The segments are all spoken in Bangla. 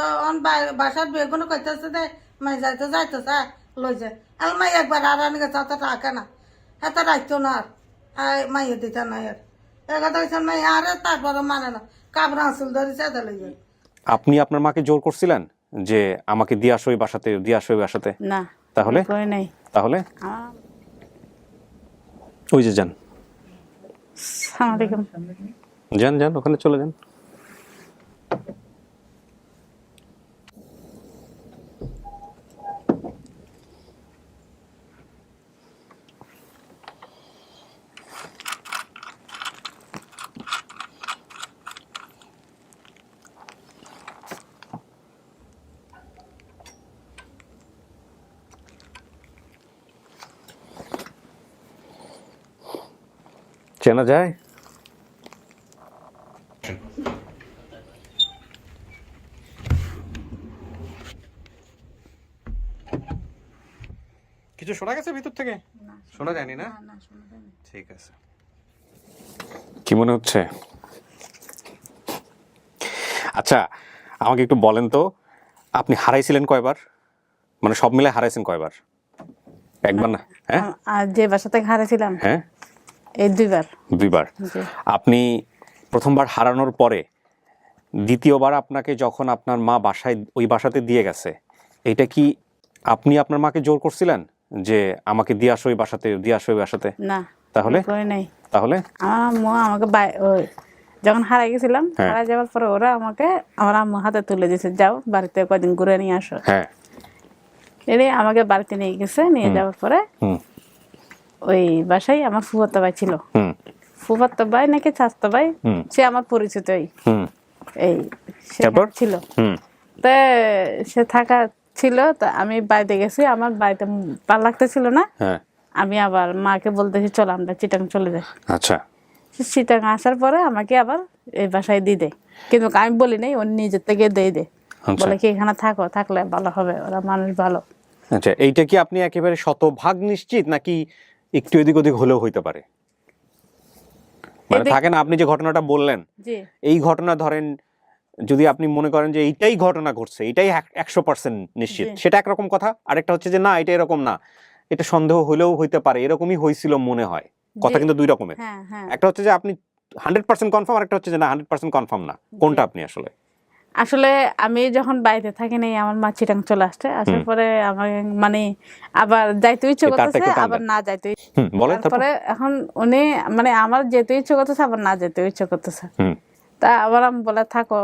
তো বাসার বেগুন কইতেছে যে মাই যাইতেছে লই যায় আর মাই একবার আর আনি গেছে অত টাকা না এত রাখতো না আর মাইয়ে দিতে না আর কথা হয়েছে মাই আরে তারপরে মানে না কাবরা আসল ধরেছে এত লই যায়। আপনি আপনার মাকে জোর করছিলেন যে আমাকে দিয়ে আসো ওই বাসাতে, দিয়ে আসো ওই বাসাতে? না। তাহলে কই নাই। তাহলে ওই যে যান, আসসালামু আলাইকুম। যান যান ওখানে চলে যান। চেনা যায়? কিছু শোনা গেছে ভিতর থেকে? শোনা যায়নি না? ঠিক আছে। কি মনে হচ্ছে? আচ্ছা আমাকে একটু বলেন তো, আপনি হারাইছিলেন কয়বার? মানে সব মিলে হারাইছেন কয়বার? একবার না? হ্যাঁ, আর যে বাসা থেকে হারাইছিলাম হ্যাঁ এই দুইবার। দুইবার। আপনি প্রথমবার হারানোর পরে দ্বিতীয়বার আপনাকে যখন আপনার মা বাসায় ওই বাসাতে দিয়ে গেছে, এটা কি আপনি আপনার মাকে জোর করছিলেন যে আমাকে দিয়ে আসো ওই বাসাতে, দিয়ে আসো ওই বাসাতে? না। তাহলে কই নাই। তাহলে আমার আম্মু আমাকে ওই যখন হারাই গেছিলাম, হ্যাঁ। হারাই যাওয়ার পরে ওরা আমাকে আমার আম্মু হাতে তুলে দিয়েছে, যাও বাড়িতে কয়দিন ঘুরে নিয়ে আসো। হ্যাঁ এরে আমাকে বাড়িতে নিয়ে গেছে, নিয়ে যাওয়ার পরে হুম ওই বাসায় আমার ফুফাতো ভাই ছিল। হুম ফুফাতো ভাই নাকি চাচাতো ভাই, হুম সে আমার পরিচিতই। হুম এই সে তারপর? ছিল। হুম তা সে থাকা ছিল, তা আমি বাড়িতে গেছি, আমার বাড়িতে ভালো লাগতেছিল না। হ্যাঁ আমি আবার মাকে বলতেছি চলো আমরা চিটাং চলে যাই। আচ্ছা চিটাং আসার পরে আমাকে আবার এই বাসায় দিয়ে দেয়, কিন্তু আমি বলি নাই, ও নিজের থেকে দিয়ে দেয়। আচ্ছা। বলে কি এখানে থাকো, থাকলে ভালো হবে, ওরা মানুষ ভালো। আচ্ছা এইটা কি আপনি একেবারে শতভাগ নিশ্চিত নাকি একটু এদিক ওদিক হলেও হইতে পারে? মানে থাকেন আপনি যে ঘটনাটা বললেন, জি এই ঘটনা ধরেন যদি আপনি মনে করেন যে এইটাই ঘটনা ঘটছে, এটাই 100% নিশ্চিত, জি। সেটা একরকম কথা। আরেকটা হচ্ছে যে না এটা এরকম না, এটা সন্দেহ হলেও হইতে পারে, এরকমই হয়েছিল মনে হয়। কথা জি। কিন্তু দুই রকমের। হ্যাঁ হ্যাঁ। একটা হচ্ছে যে আপনি 100% কনফার্ম, আরেকটা হচ্ছে যে না 100% কনফার্ম না। কোনটা আপনি আসলে? আসলে আমি যখন বাড়িতে থাকি নাই, আমার মা চিটাং চলে আসছে, আসার পরে আমার মানে আবার যাইতে ইচ্ছে এই তারটা করতেছে, একটু টান আবার দেন। না যাইতে বলেন তারপর। তারপরে এখন উনি মানে আমার যেতে ইচ্ছে করতেছে, আবার না যেতে ইচ্ছে করতেছে। হুম তা আবার আমি বলে থাকো,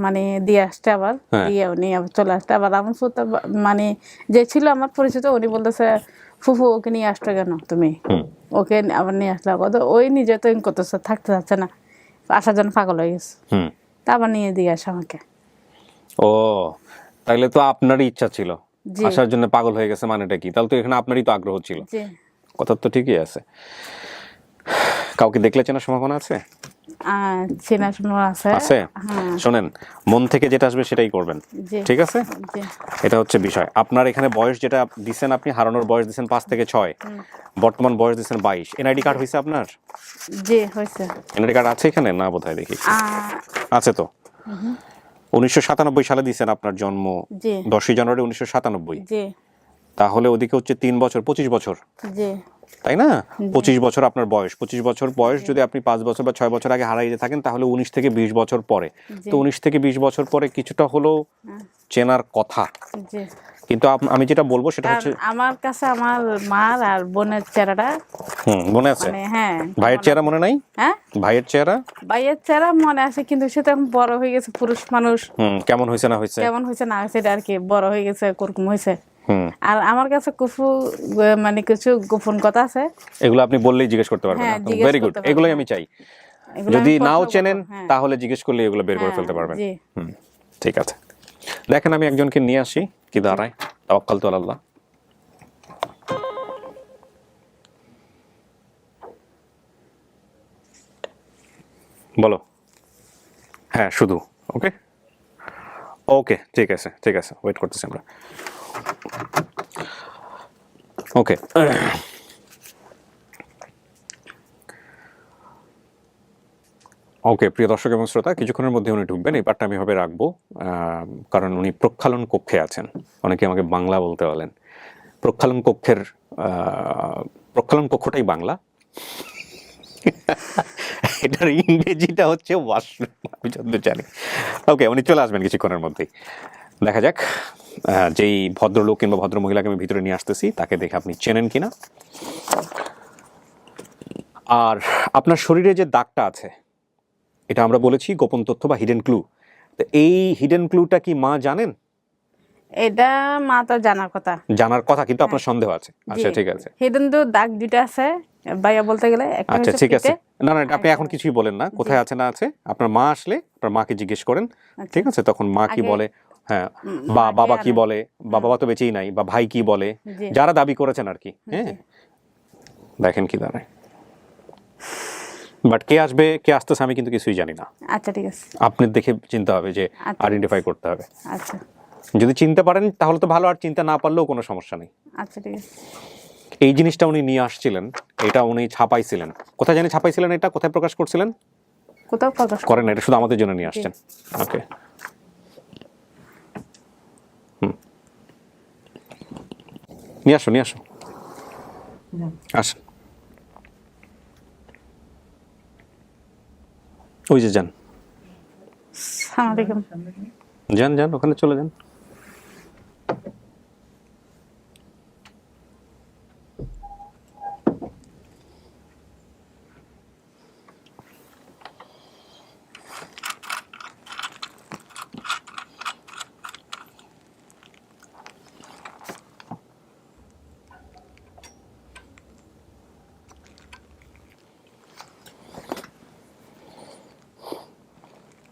মানে দিয়ে আসতে, আবার হ্যাঁ। দিয়ে উনি আবার চলে আসতে। আবার আমার ফুফু মানে যে ছিল আমার পরিচিত, উনি বলতেছে ফুফু ওকে নিয়ে আসছো কেন তুমি, হুম ওকে আবার নিয়ে আসলে কত, ওই নিজে তো করতেছে, থাকতে যাচ্ছে না, আসার জন্য পাগল হয়ে গেছে। হুম তা আবার নিয়ে দিয়ে আসে আমাকে। ও তাইলে তো আপনারই ইচ্ছা ছিল জি আসার জন্য, পাগল হয়ে গেছে মানেটা কি? তাহলে তো এখানে আপনারই তো আগ্রহ ছিল। জি। কথা তো ঠিকই আছে। কাউকে দেখলে চেনার সম্ভাবনা আছে? চেনা শোনা আছে। আছে? হ্যাঁ শোনেন, মন থেকে যেটা আসবে সেটাই করবেন, জি ঠিক আছে? জি এটা হচ্ছে বিষয়। আপনার এখানে বয়স যেটা দিচ্ছেন, আপনি হারানোর বয়স দিচ্ছেন 5 থেকে 6, বর্তমান বয়স দিচ্ছেন 22। এনআইডি কার্ড হয়েছে আপনার? জি হয়েছে। এনআইডি কার্ড আছে এখানে? না বোধহয়, দেখি আছে তো। 1997 সালে দিচ্ছেন আপনার জন্ম, জি 10ই জানুয়ারি 1997। জি তাহলে ওদিকে হচ্ছে 3 বছর, 25 বছর, জি তাই না? 25 বছর আপনার বয়স। 25 বছর বয়স যদি আপনি 5 বছর বা 6 বছর আগে হারাইতে থাকেন, তাহলে 19 থেকে 20 বছর পরে। তো 19 থেকে 20 বছর পরে কিছুটা হলেও চেনার কথা। জি। কিন্তু আমি যেটা বলবো সেটা হচ্ছে, আমার কাছে আমার মার আর বোনের চেহারাটা মনে আছে? মানে হ্যাঁ। ভাইয়ের চেহারা মনে নাই? হ্যাঁ ভাইয়ের চেহারা ভাইয়ের চেহারা মনে আছে, কিন্তু সে তো এখন বড় হয়ে গেছে, পুরুষ মানুষ। কেমন হয়েছে না হয়েছে? কেমন হয়েছে না হয়েছে এটা আর কি, বড় হয়ে গেছে, কোরকম হয়েছে। হুম আর আমার কাছে মানে কিছু গোপন কথা আছে, এগুলো আপনি বললেই জিজ্ঞেস করতে পারবেন। হ্যাঁ, জিজ্ঞেস ভেরি গুড, করতে পারবেন, এগুলোই হ্যাঁ। আমি চাই। এগুলো যদি আমি নাও প্রশ্ন করবো, চেনেন হ্যাঁ। তাহলে জিজ্ঞেস করলে এগুলো বের করে হ্যাঁ, ফেলতে পারবেন। জি। ঠিক আছে, দেখেন আমি একজনকে নিয়ে আসি কি দাঁড়ায়। তাওয়াক্কাল তু আলাল্লাহ। বলো। হ্যাঁ শুধু। ওকে ওকে, ঠিক আছে ঠিক আছে, ওয়েট করতেছি আমরা। ওকে ওকে, প্রিয় দর্শক এবং শ্রোতা, কিছুক্ষণের মধ্যে উনি ঢুকবেন, এই পার্টটা আমি হবে রাখবো, কারণ উনি প্রক্ষালন কক্ষে আছেন। অনেকে আমাকে বাংলা বলতে বলেন, প্রক্ষালন কক্ষের প্রক্ষালন কক্ষটাই বাংলা, এটার ইংরেজিটা হচ্ছে ওয়াশরুম, আমি যতদূর জানি। ওকে, উনি চলে আসবেন কিছুক্ষণের মধ্যেই। দেখা যাক যেই ভদ্রলোক কিংবা ভদ্র মহিলাকে আমি ভিতরে নিয়ে আসতেছি তাকে দেখে আপনি চেনেন কিনা। আর আপনার শরীরে যে দাগটা আছে, এটা আমরা বলেছি গোপন তথ্য বা হিডেন ক্লু। তো এই হিডেন ক্লুটা কি মা জানেন? এটা মা তো জানার কথা, জানার কথা, কিন্তু আপনার সন্দেহ আছে। আচ্ছা, ঠিক আছে। হিডেন তো দাগ দুইটা আছে ভাইয়া বলতে গেলে, একটা আচ্ছা, হচ্ছে ঠিক আছে। পিঠে। না না, আপনি এখন কিছুই বলেন না, কোথায় আছে না আছে আপনার মা আসলে আপনার মাকে জিজ্ঞেস করেন, ঠিক আছে? তখন মা কি আগে বলে, হ্যাঁ, বা মাকে বাবা কি আনা- বলে, বাবা তো বেঁচেই নাই, বা ভাই কি বলে, জি। যারা দাবি করেছেন আর কি। হ্যাঁ, দেখেন কি দাঁড়ায়। বাট কে আসবে কে আসতেছে আমি কিন্তু কিছুই জানি না। আচ্ছা ঠিক আছে। আপনি দেখে চিনতে হবে, যে আচ্ছা। আইডেন্টিফাই করতে হবে। আচ্ছা যদি চিনতে পারেন তাহলে তো ভালো, আর চিনতে না পারলেও কোনো সমস্যা নেই। আচ্ছা ঠিক আছে। এই জিনিসটা উনি নিয়ে আসছিলেন, এটা উনি ছাপাইছিলেন, কোথায় জানি ছাপাইছিলেন, এটা কোথায় প্রকাশ করছিলেন? কোথাও প্রকাশ করেন না, এটা শুধু আমাদের জন্য নিয়ে আসছেন। ওকে, নিয়ে আসো, নিয়ে আসো, আসেন। ওই যে যান, আসসালামু আলাইকুম। যান যান, ওখানে চলে যান।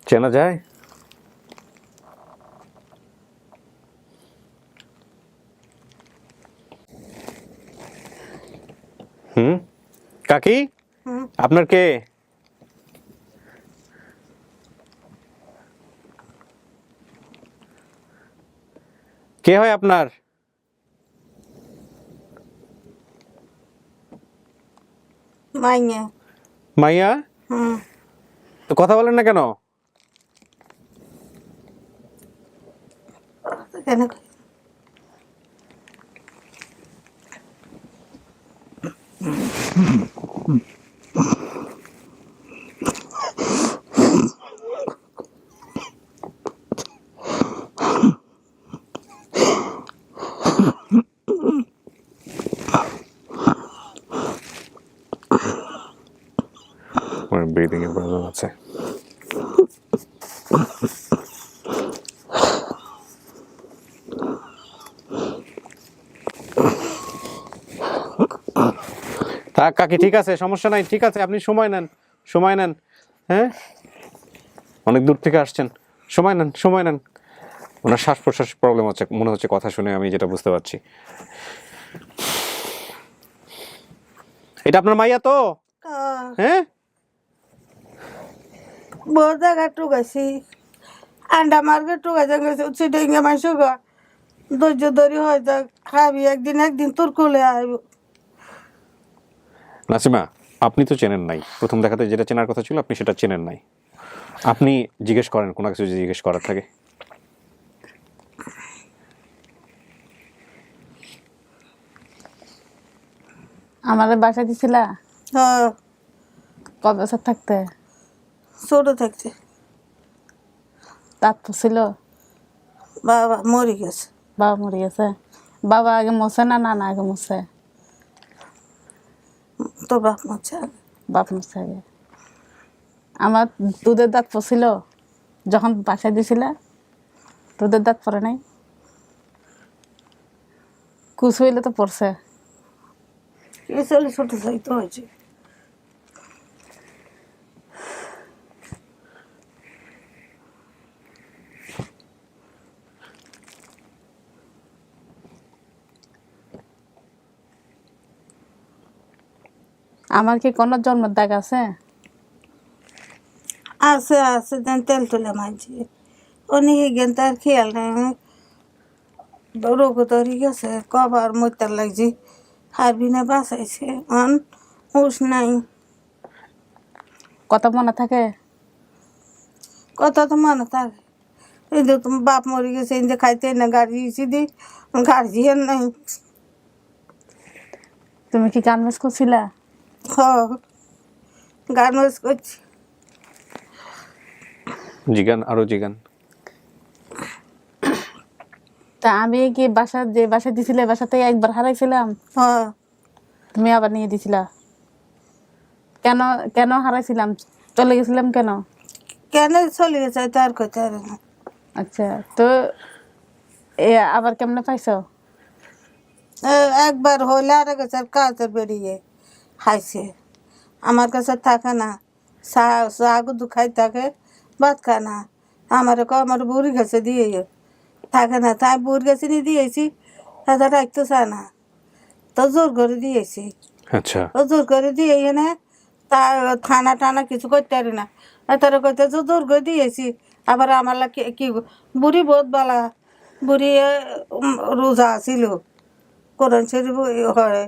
চেনা যায়? কাকি, আপনার কে? কে হয় আপনার? মাইয়া। মাইয়া? তো কথা বলেন না কেন? কেন ব্রিদিং এর প্রবলেম আছে। থাক কাকি, ঠিক আছে, সমস্যা নাই, ঠিক আছে, আপনি সময় নেন, সময় নেন। হ্যাঁ, অনেক দূর থেকে আসছেন, সময় নেন, সময় নেন। ওনার শ্বাস প্রশ্বাস প্রবলেম হচ্ছে মনে হচ্ছে, কথা শুনে আমি যেটা বুঝতে পারছি। এটা আপনার মাইয়া তো? হ্যাঁ, বহু জায়গায় টুকাইছি, আন্ডা মার্কে টুকাইছে গেছে চিটিঙ্গে মাইসো গা ধৈর্য ধরি হয় যা খাবি, একদিন একদিন তোর কোলে আইব। নাসিমা, আপনি তো চেনেন নাই, প্রথম দেখাতে যেটা চেনার কথা ছিল আপনি সেটা চেনেন নাই। আপনি জিজ্ঞেস করেন, কোনো কিছু যদি জিজ্ঞেস করার থাকে। আমাদের বাসা দিছিলা হ্যাঁ, কত বছর থাকতে? ছোট থাকছে। দাঁত ছিল? বাবা মরে গেছে। বাবা মরে গেছে। বাবা আগে মরছে না নানা আগে মরছে? তোর বাপ মরছে আগে। বাপ মরছে আগে। আমার দুধের দাঁত পড়ছিল যখন বাসায় দিছিলা? দুধের দাঁত পড়ে নাই? কুচ হইলে তো পড়ছে। এ চলে ছোট থাকতে হয়েছে। আমার কি কোনো জন্মের দাগ আছে? আছে আছে, যেন তেল তুলে মানছি অনেকে গেন তার খেয়াল নাই। রোগ তৈরি গেছে, কবার মরতে লাগছি, হারবিনে বাঁচাইছে, অন হুশ নাই। কত মনে থাকে? কথা তো মনে থাকে এই যে তোমার বাপ মরে গেছে এই যে খাইতে না গাড়ি ইসি দি গাড়ি নাই তুমি কি গার্মেন্টস করছিলা? হ গার্মেন্টস করছি জিগান, আরো জিগান। তা আমি কি যে বাসা দিছিলে বাসাতে একবার হারাইছিলাম, হ তুমি আবার নিয়ে দিছিলা কেন? কেন হারাইছিলাম, চলে গেছিলাম কেন? কেন চলে গেছে তার কথা না আচ্ছা, তো আবার কেমনে পাইছো? একবার হইলে আর গেছে কাজে বেরিয়ে খাইছে আমার কাছে থাকে না শাক খাই থাকে ভাত খায় না আমার বুড়ি গেছে দিয়ে থাকে না তাই বুড়ি গেছে নিয়ে দিয়েছি তাদের রাখতে চায় না তো জোর করে দিয়েছি আচ্ছা, ও জোর করে দিয়ে এনে তা থানা টানা কিছু করতে পারি না তারা করতে জোর করে দিয়েছি আবার আমার কি বুড়ি বহুত বালা বুড়ি রোজা ছিল কোরআন শরীফ হয়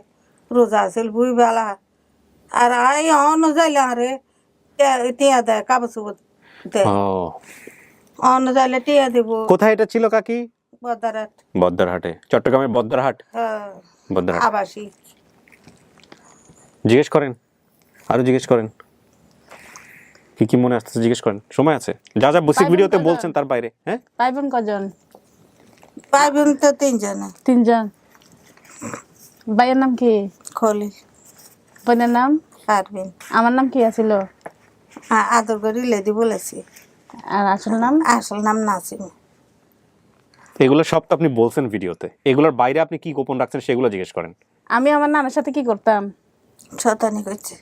রোজা আছিল বুড়ি বেলা আর এই অন্য যাইলে আরে টিয়া দেয় কাগজ দেয় ও অন্য যাইলে টিয়া দেব কোথায় এটা ছিল কাকি? বদারাত বদ্দারহাটে, চট্টগ্রামের বদ্দারহাট। বদ্দারহাট, আবাসী জিজ্ঞেস করেন, আরো জিজ্ঞেস করেন, কি কি মনে আসতেছে জিজ্ঞেস করেন, সময় আছে। যা যা বেসিক পাইবেন ভিডিওতে কজন? বলছেন তার বাইরে। হ্যাঁ, পাইবেন কজন? পাইবেন তো তিনজনে 3 জন। ভাইয়ের নাম কি? খলিল বোনের নাম? পারবেন আমার নাম কি আছিল? আদর করে লেদি বলেছি আর আসল নাম? আসল নাম নাসিম এগুলো সব তো আপনি বলছেন ভিডিওতে, এগুলোর বাইরে আপনি কি গোপন রাখছেন সেগুলো জিজ্ঞেস করেন। আমি আমার নানার সাথে কি করতাম? শতানি করছে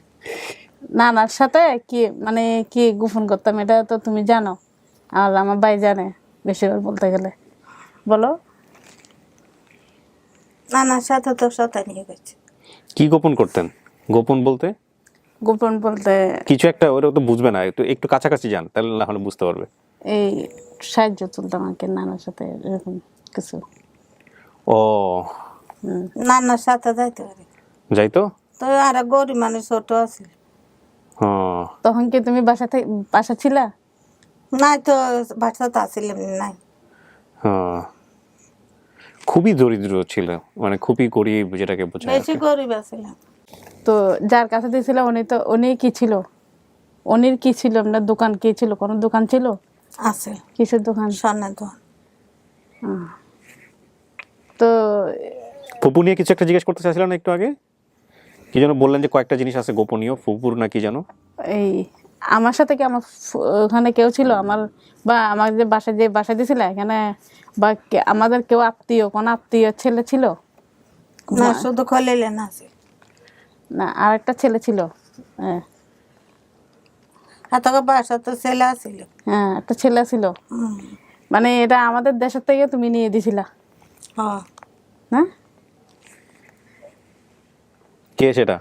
নানার সাথে কি মানে কি গোপন করতাম এটা তো তুমি জানো, আর আমার ভাই জানে বেশিরভাগ বলতে গেলে। বলো। নানার সাথে তো শতানি করছে কি গোপন করতেন? গোপন বলতে গোপন বলতে কিছু একটা, ওরা তো বুঝবে না, একটু একটু কাছাকাছি যান তাহলে না হলে বুঝতে পারবে। এই সাহায্য তুলতাম আর কি নানার সাথে, এরকম কিছু। ও, নানার সাথে যাইতে পারে যাই তো। তো আর গরিব মানুষ ছোট আছে হ্যাঁ, তখন কি তুমি বাসা ছিলা? নাই তো বাচ্চাতে আসছিলাম নাই হ্যাঁ, খুবই দরিদ্র ছিল, মানে খুবই গরিব যেটাকে বোঝায় আর বেশি কি। গরিব আছিলাম তো যার কাছে দিয়েছিল উনি কি ছিল? উনির কি ছিল? আপনার দোকান কি ছিল? কোনো দোকান ছিল? আছে কিসের দোকান? স্বর্ণের দোকান তো ফুপু নিয়ে কিছু একটা জিজ্ঞেস করতে চাইছিলেন না একটু আগে, কি যেন বললেন যে কয়েকটা জিনিস আছে গোপনীয়, ফুপুর না কি জানো? এই আমার সাথে কি আমার ওখানে কেউ ছিল আমার, বা আমার যে বাসায় দিয়েছিল এখানে, বা আমাদের কেউ কোন আত্মীয় ছেলে ছিল না শুধু খলিলেন আছে না? আর একটা ছেলে ছিল। হ্যাঁ এত বাসা তো ছেলে আছিল হ্যাঁ, একটা ছেলে ছিল। মানে এটা আমাদের দেশের থেকে তুমি নিয়ে দিছিলা? হ্যাঁ, কে সেটা?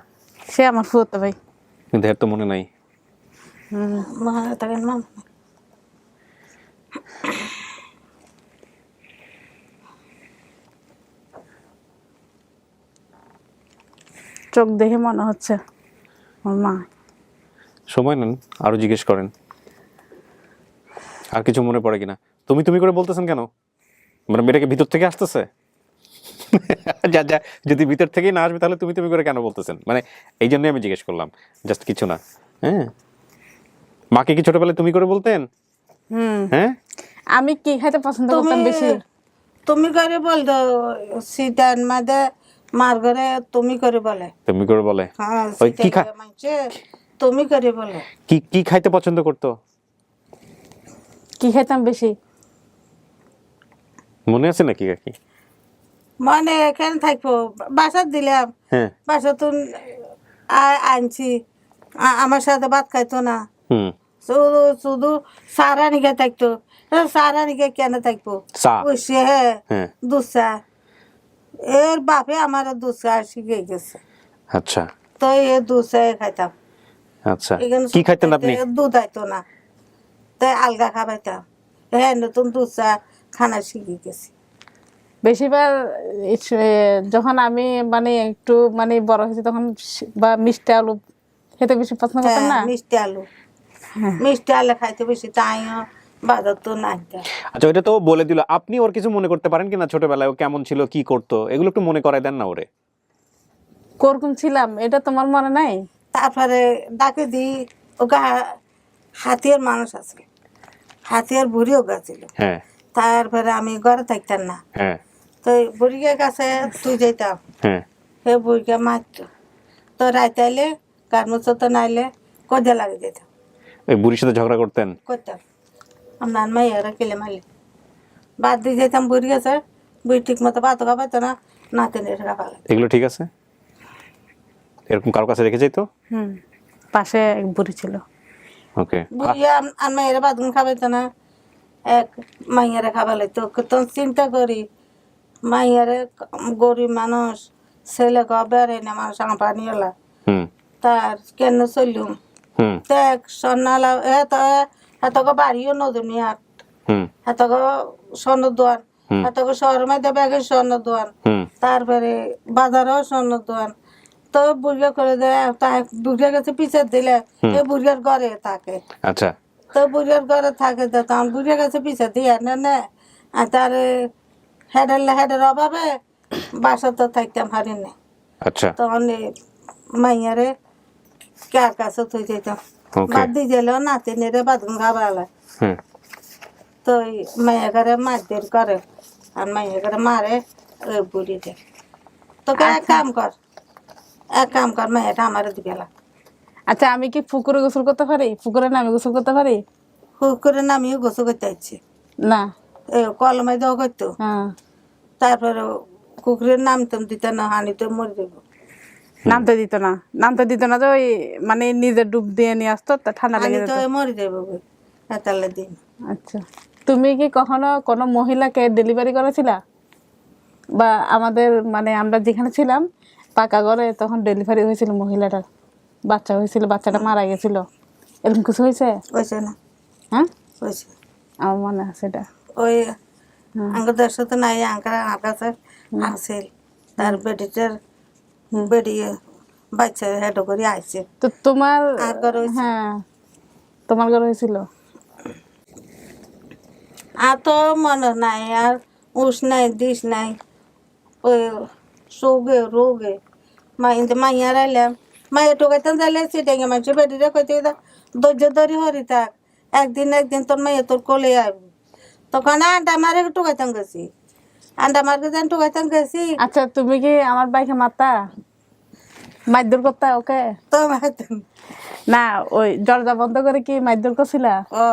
সে আমার ফুফাতো ভাই। কিন্তু এর তো মনে নাই। চোখ দেখে মনে হচ্ছে ওর মা। সময় নেন, আরো জিজ্ঞেস করেন, আর কিছু মনে পড়ে কিনা। তুমি তুমি করে বলতেছেন কেন? মানে মেয়েটাকে ভিতর থেকে আসতেছে? যা যা, যদি ভিতর থেকেই না আসবে তাহলে তুমি তুমি করে কেন বলতেছেন? মানে এই জন্যই আমি জিজ্ঞেস করলাম, জাস্ট কিছু না। হ্যাঁ, মাকে কি ছোটবেলায় তুমি করে বলতেন? হ্যাঁ, আমি কি খাইতে পছন্দ করতাম বেশি? তুমি করে বল দো সীতান মাদে মার ঘরে তুমি করে বলে তুমি করে বলে। হ্যাঁ ওই কি তুমি করে বলে কি কি খাইতে পছন্দ করতো? কি খাইতাম বেশি মনে আছে নাকি কাকি? মানে এখানে থাকবো বাসা দিলাম হ্যাঁ, বাসা তো আনছি আমার সাথে ভাত খাইতো না হুম, শুধু শুধু সারা নিকে থাকতো সারা নিকে কেন থাকবো চা। বসে হ্যাঁ হ্যাঁ, দুসা এর বাপে আমার দুসা শিখে গেছে আচ্ছা তো এ দুসাই খাইতাম আচ্ছা। এখানে কি খাইতেন আপনি? দুধ আইতো না তাই আলগা খাবাইতাম হ্যাঁ নতুন দুসা খানা শিখে গেছি বেশিরভাগ যখন আমি মানে একটু মানে বড় হয়েছি তখন বা মিষ্টি আলু খেতে বেশি পছন্দ করতাম না? মিষ্টি আলু মিষ্টি আলে খাইতে বেশি তাইও বাজার তো নাই দেয়। আচ্ছা ওইটা তো বলে দিল, আপনি ওর কিছু মনে করতে পারেন কিনা ছোটবেলায় ও কেমন ছিল, কি করতো, এগুলো একটু মনে করায় দেন না ওরে। কোরকম ছিলাম এটা তোমার মনে নাই? তারপরে ডাকে দিই ওকে হাতিয়ার মানুষ আছে, হাতিয়ার বুড়িও গেছিল। হ্যাঁ তারপরে আমি ঘরে থাকতাম না, হ্যাঁ তো বুড়িকে কাছে তুই যেতাম, হ্যাঁ সে বুড়িকে মারত। তো রাইতে আইলে গান মুছতে নাইলে কজা লাগে যেতাম, ওই বুড়ির সাথে ঝগড়া করতেন? করতাম। আপনার মাইয়ারা কেলে মারলে বাদ দিয়ে যেতাম বুড়ি গেছে, বুড়ি ঠিক মতো ভাতও খাবাইতো না, নাতিনের খাবার। এগুলো ঠিক আছে? এরকম কারো কাছে রেখে যাইতো? পাশে এক বুড়ি ছিল। ওকে। বুড়ি আর মাইয়ারা ভাতগুন খাবাইতো না, এক মাইয়ারে খাবার লাগতো। তখন চিন্তা করি মাইয়ারে গরিব মানুষ, ছেলে বেড়ে না মানুষ আমার পানি এলা, হুম তার কেন চললুম হুম দেখ সন্নালা এত বাড়িও নদী হাট, হুম এত স্বর্ণ দোয়ান, এত শহরের মধ্যে ব্যাগে স্বর্ণ দোয়ান, হুম তারপরে বাজারেও স্বর্ণ দোয়ান। তো বুড়িয়া করে দেয়, বুড়িয়ার কাছে পিছে দিলে এ বুড়িয়ার ঘরে থাকে। আচ্ছা তো বুড়িয়ার ঘরে থাকে, তো তখন বুড়িয়ার কাছে পিছে দিয়ে না আর তার হেডের অভাবে বাসা তো থাকতাম হারি না। আচ্ছা তখন মাইয়ারে কার কাছে তুই যেতাম, ওকে। বাদ দিয়ে গেলেও নাতিনেরে বাদগুন খাবার। হুম তো মাইয়া ঘরে মারধর করে, আর মাইয়া ঘরে মারে ওই বুড়িতে। তোকে এক কাম কর মাইয়াটা আমার দিকে লাগ। আচ্ছা আমি কি পুকুরে গোসল করতে পারি? পুকুরে নামে গোসল করতে পারি? করে নামিও গোসল করতে ইচ্ছে, না। কলমাই দেওয়া করতো। হ্যাঁ তারপরে কুকুরের নামতাম দিতে না, হানিতে মরে যাবো। নামতে দিত না? নামতে দিত না যে ওই মানে নিজে ডুব দিয়ে নিয়ে আসতো, তা ঠান্ডা লেগে হানি যেত? তো মরে যাবো এতালে দিন। আচ্ছা তুমি কি কখনো কোনো মহিলাকে ডেলিভারি করেছিলা? বা আমাদের মানে আমরা যেখানে ছিলাম পাকা ঘরে তখন ডেলিভারি হয়েছিল, মহিলাটার বাচ্চা হয়েছিল, বাচ্চাটা মারা গেছিল, এরকম কিছু হয়েছে? হয়েছে না? হ্যাঁ হয়েছে। আমার মনে আছে এটা। ওই আঙ্কার দেড় সাথে নাই, আঙ্কার আমার কাছে আছে, তার বেডিটার বেরিয়ে বাচ্চা হেঁটো করে আসছে। তো তোমার আর ঘরে হয়েছে। হ্যাঁ তোমার ঘরে হয়েছিল? আর তো মনে নাই, আর উস নাই দিস নাই, ওই রোগে মাইয়ার আইলাম, মাইয়া টোকাইতাম যাইলে সেটাই মানুষ বেডিরে কইতে ধৈর্য ধরি হরি থাক, একদিন তোর মাইয়া তোর কোলে আইব। তখন আন্ডা মারে টোকাইতাম গেছি, আন্ডা মারকে যেন টোকাইতাম গেছি। আচ্ছা তুমি কি আমার বাইকে মারতা, মারধর করতা ওকে? তো মারতাম না ওই দরজা বন্ধ করে কি মারধর করছিলা? ও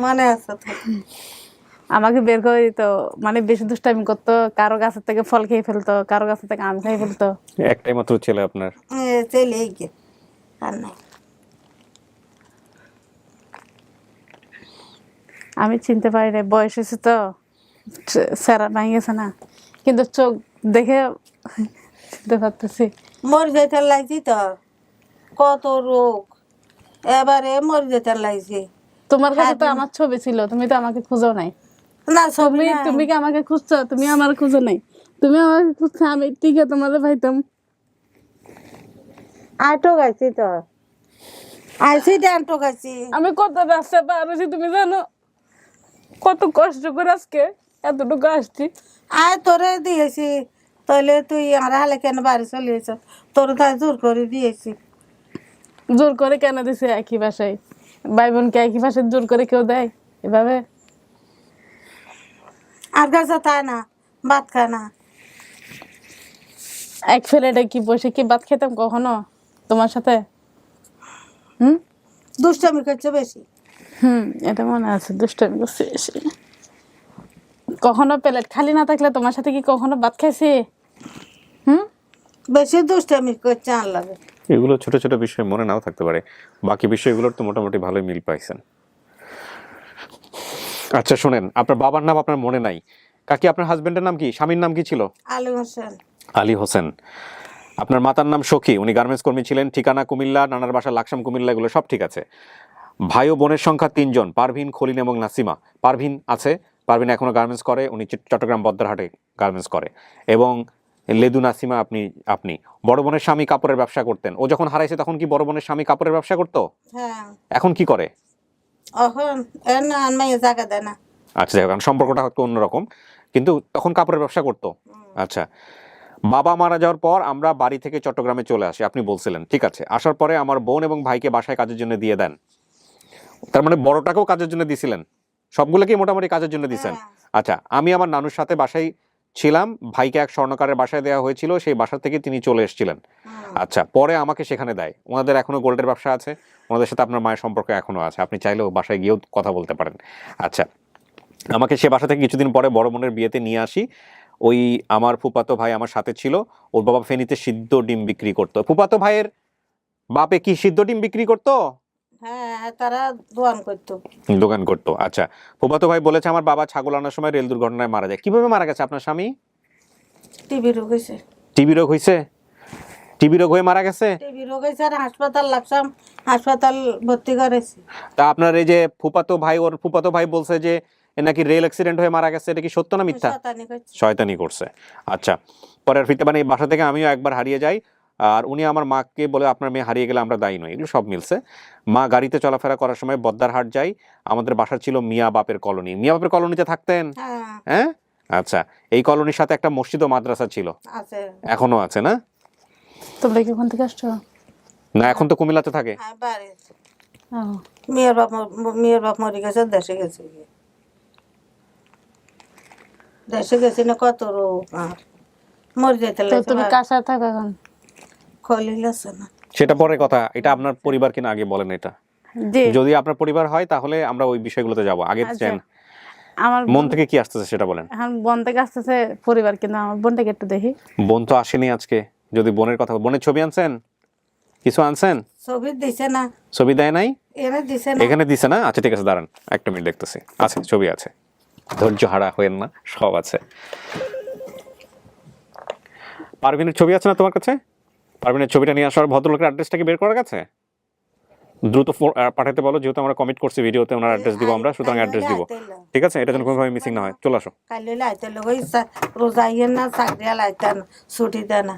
মনে আছে তো। আমাকে বের করে দিত, মানে বেশি দুষ্টামি করতো, কারো গাছের থেকে ফল খেয়ে ফেলতো, কারো গাছের থেকে আম খেয়ে ফেলতো। একটাই মাত্র ছেলে আপনার? চলে গে আর নাই। আমি চিনতে পারি না, বয়স হয়েছে তো, স্যারা ভেঙে গেছে না, কিন্তু চোখ দেখে চিনতে পারতেছি। মরে যেতে লাগছি তো, কত রোগ, এবারে মরে যেতে লাগছি। তোমার কাছে তো আমার ছবি ছিল, তুমি তো আমাকে খুঁজো নাই। না ছবি তুমি তুমি কি আমাকে খুঁজছো? তুমি আমার খুঁজো নাই, তুমি আমাকে খুঁজছো, আমি ঠিক আছে তোমাদের পাইতাম। আটো গাইছি তো, আইসি ডান টোকাইছি। আমি কত রাস্তা পার হয়েছি তুমি জানো, কত কষ্ট করে আজকে এতটুকু আসছি। আয় তোরে দিয়েছি, তাহলে তুই আর হালে কেন বাড়ি চলিয়েছ, তোর তাই জোর করে দিয়েছি। জোর করে কেন দিছে? একই ভাষায় ভাই বোনকে একই ভাষায় জোর করে কেউ দেয় এভাবে? আর কাছে তাই না, ভাত খায় না। এক ফ্লেটে কি বসে কি ভাত খেতাম কখনো তোমার সাথে? দুষ্টামি করছে বেশি। এটা মনে আছে, দুষ্টামি করছি বেশি। কখনো প্লেট খালি না থাকলে তোমার সাথে কি কখনো ভাত খাইছি? বেশি দুষ্টামি করছে আর লাগে। এগুলো ছোট ছোট বিষয় মনে নাও থাকতে পারে, বাকি বিষয়গুলোর তো মোটামুটি ভালোই মিল পাইছেন। আচ্ছা শোনেন, আপনার বাবার নাম আপনার মনে নাই, কাকি আপনার হাজবেন্ডের নাম কি, স্বামীর নাম কি ছিল? আলী হোসেন। আলী হোসেন। আপনার মাতার নাম সখী, উনি গার্মেন্টস কর্মী ছিলেন, ঠিকানা কুমিল্লা, নানার বাসা লাকসাম কুমিল্লা, এগুলো সব ঠিক আছে। ভাই ও বোনের সংখ্যা 3 জন, পারভিন, খলিন এবং নাসিমা। পারভিন আছে, পারভিন এখনো গার্মেন্টস করে, উনি চট্টগ্রাম বদ্দারহাটে গার্মেন্টস করে। এবং লেদু নাসিমা আপনি আপনি বড় বোনের স্বামী কাপড়ের ব্যবসা করতেন, ও যখন হারাইছে তখন কি বড় বোনের স্বামী কাপড়ের ব্যবসা করতো? হ্যাঁ এখন কি করে? এখন এর না আর মাইয়া জায়গা দেয় না। আচ্ছা দেখো, কারণ সম্পর্কটা হয়তো অন্যরকম, কিন্তু তখন কাপড়ের ব্যবসা করতো। আচ্ছা, বাবা মারা যাওয়ার পর আমরা বাড়ি থেকে চট্টগ্রামে চলে আসি, আপনি বলছিলেন, ঠিক আছে। আসার পরে আমার বোন এবং ভাইকে বাসায় কাজের জন্য দিয়ে দেন, তার মানে বড়টাকেও কাজের জন্য দিছিলেন, সবগুলোকেই মোটামুটি কাজের জন্য দিছেন। আচ্ছা, আমি আমার নানুর সাথে বাসায় ছিলাম, ভাইকে এক স্বর্ণকারের বাসায় দেওয়া হয়েছিল, সেই বাসা থেকে তিনি চলে এসেছিলেন। আচ্ছা, পরে আমাকে সেখানে দেয়, ওনাদের এখনো গোল্ডের ব্যবসা আছে, ওনাদের সাথে আপনার মায়ের সম্পর্ক এখনো আছে, আপনি চাইলেও বাসায় গিয়েও কথা বলতে পারেন। আচ্ছা, আমাকে সে বাসা থেকে কিছুদিন পরে বড় বোনের বিয়েতে নিয়ে আসি। ওই আমার ফুফাতো ভাই আমার সাথে ছিল, ওর বাবা ফেনীতে সিদ্ধ ডিম বিক্রি করতো। ফুফাতো ভাইয়ের বাপে কি সিদ্ধ ডিম বিক্রি করতো? হ্যাঁ তারা দোয়ান করতো, দোকান করতো। আচ্ছা, ফুফাতো ভাই বলেছে আমার বাবা ছাগল আনার সময় রেল দুর্ঘটনায় মারা যায়। কিভাবে মারা গেছে আপনার স্বামী? টিবি রোগ হয়েছে। টিবি রোগ হয়েছে? টিবি রোগ হয়ে মারা গেছে? টিবি রোগ হয়েছে আর হাসপাতাল লাগছাম, হাসপাতাল ভর্তি করেছি। তা আপনার এই যে ফুফাতো ভাই, ওর ফুফাতো ভাই বলছে যে এ নাকি রেল অ্যাক্সিডেন্ট হয়ে মারা গেছে, এটা কি সত্য না মিথ্যা? শয়তানি করছে। শয়তানি করছে। আচ্ছা, পরের ফিরতে মানে এই বাসা থেকে আমিও একবার হারিয়ে যাই, আর উনি আমার মাকে বলে আপনার মেয়ে হারিয়ে গেলে আমরা দায়ী নই। এগুলো সব মিলছে। মা গাড়িতে চলাফেরা করার সময় বদ্দারহাট যাই, আমাদের বাসা ছিল মিয়া বাপের কলোনি। মিয়া বাপের কলোনিতে থাকতেন? হ্যাঁ হ্যাঁ। আচ্ছা, এই কলোনির সাথে একটা মসজিদ ও মাদ্রাসা ছিল, আছে। এখনো আছে না? তোমরা কি ওখান থেকে আসছো? না, এখন তো কুমিল্লাতে থাকে। হ্যাঁ বাড়ি ও, মেয়ের বাপ মরে গেছে, দেশে গেছে। দেশে গেছি না কত রোগ আর মরে যেতে তো তুমি কার সাথে থাকো এখন? খলিল আছে না। সেটা পরে কথা, এটা আপনার পরিবার কিনা আগে বলেন। এটা জি, যদি আপনার পরিবার হয় তাহলে আমরা ওই বিষয়গুলোতে যাব। আগে আচ্ছা। চেন আমার মন থেকে কি আসতেছে সেটা বলেন। এখন বোন থেকে আসতেছে পরিবার, কিন্তু আমার বোনটাকে একটু দেখি। বোন তো আসেনি আজকে। যদি বোনের কথা, বোনের ছবি আনছেন? কিছু আনছেন? ছবি দিছে না, ছবি দেয় নাই? এনে দিছে না। এখানে দিছে না? আচ্ছা ঠিক আছে, দাঁড়ান একটা মিনিট দেখতেছি। আছে, ছবি আছে, ধৈর্য হারা হয়েন না, সব আছে। পারভিনের ছবি আছে না তোমার কাছে? পারভিনের ছবিটা নিয়ে আসার, ভদ্রলোকের অ্যাড্রেসটা কি বের করা গেছে? দ্রুত পাঠাতে বলো, যেহেতু আমরা কমিট করছি ভিডিওতে ওনার অ্যাড্রেস দিব আমরা, সুতরাং অ্যাড্রেস দিব, ঠিক আছে? এটা যেন কোনোভাবে মিসিং না হয়। চলে আসো। কালি লাইতে লোক রোজা ইয়েন না, চাকরিয়া লাইতেন, ছুটি দেয় না,